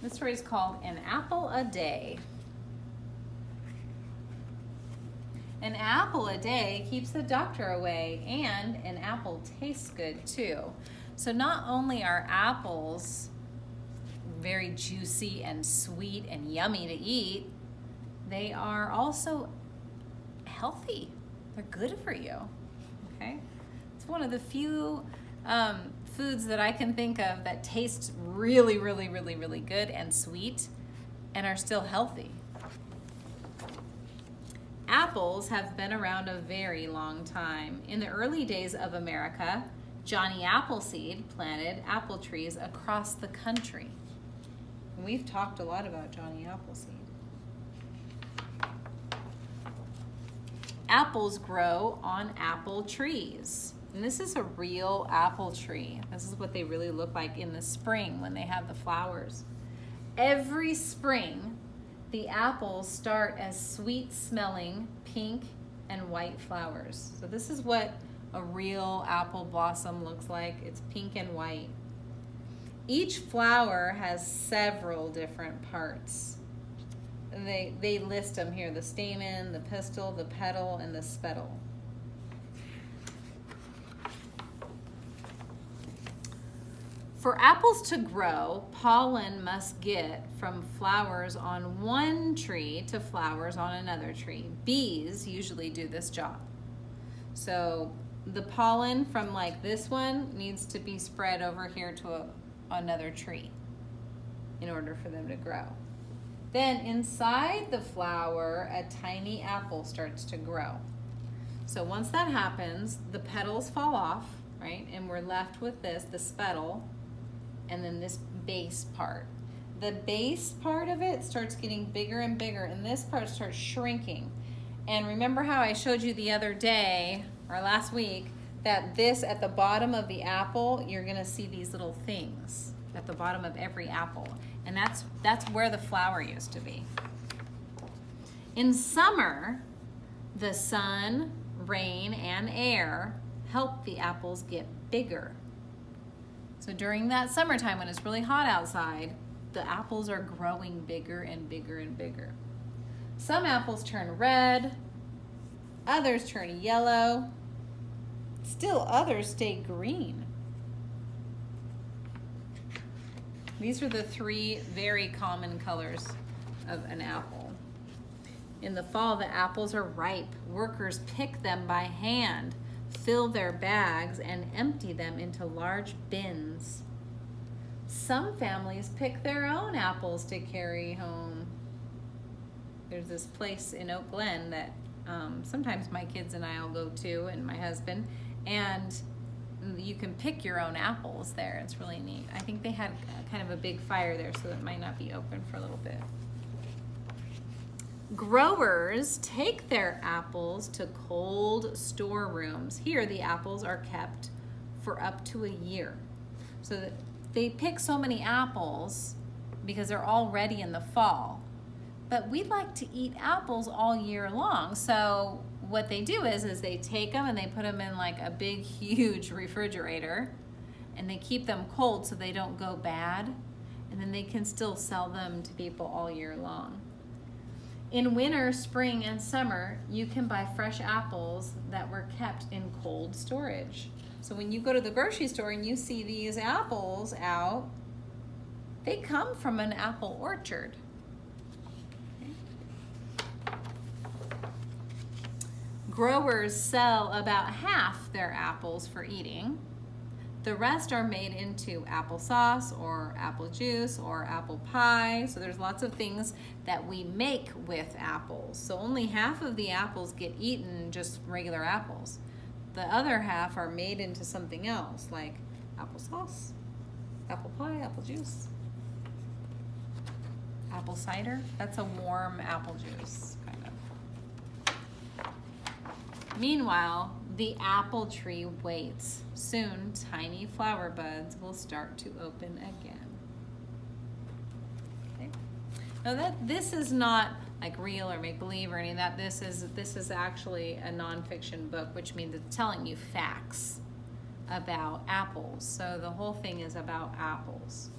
This story is called An Apple a Day. An apple a day keeps the doctor away, and an apple tastes good too. So not only are apples very juicy and sweet and yummy to eat, they are also healthy. They're good for you, okay? It's one of the few foods that I can think of that taste really, really, really, really good and sweet and are still healthy. Apples have been around a very long time. In the early days of America, Johnny Appleseed planted apple trees across the country. And we've talked a lot about Johnny Appleseed. Apples grow on apple trees. And this is a real apple tree. This is what they really look like in the spring when they have the flowers. Every spring, the apples start as sweet-smelling pink and white flowers. So this is what a real apple blossom looks like. It's pink and white. Each flower has several different parts. They list them here: the stamen, the pistil, the petal, and the spetal. For apples to grow, pollen must get from flowers on one tree to flowers on another tree. Bees usually do this job. So the pollen from like this one needs to be spread over here to another tree in order for them to grow. Then inside the flower, a tiny apple starts to grow. So once that happens, the petals fall off, right? And we're left with this, the spetal, and then this base part. The base part of it starts getting bigger and bigger, and this part starts shrinking. And remember how I showed you the other day, or last week, that this at the bottom of the apple, you're gonna see these little things at the bottom of every apple. And that's where the flower used to be. In summer, the sun, rain, and air help the apples get bigger. So during that summertime when it's really hot outside, the apples are growing bigger and bigger and bigger. Some apples turn red, others turn yellow, still others stay green. These are the three very common colors of an apple. In the fall, the apples are ripe. Workers pick them by hand, fill their bags, and empty them into large bins. Some families pick their own apples to carry home. There's this place in Oak Glen that sometimes my kids and I will go to, and my husband, and you can pick your own apples there. It's really neat. I think they had kind of a big fire there, so it might not be open for a little bit. Growers take their apples to cold storerooms. Here, the apples are kept for up to a year. So that they pick so many apples because they're all ready in the fall. But we like to eat apples all year long. So what they do is they take them and they put them in like a big, huge refrigerator, and they keep them cold so they don't go bad. And then they can still sell them to people all year long. In winter, spring, and summer, you can buy fresh apples that were kept in cold storage. So when you go to the grocery store and you see these apples out, they come from an apple orchard. Okay. Growers sell about half their apples for eating. The rest are made into applesauce or apple juice or apple pie. So there's lots of things that we make with apples. So only half of the apples get eaten, just regular apples. The other half are made into something else, like applesauce, apple pie, apple juice, apple cider. That's a warm apple juice, kind of. Meanwhile, the apple tree waits. Soon, tiny flower buds will start to open again. Okay. Now this is not like real or make-believe or any of that. This is actually a nonfiction book, which means it's telling you facts about apples. So the whole thing is about apples.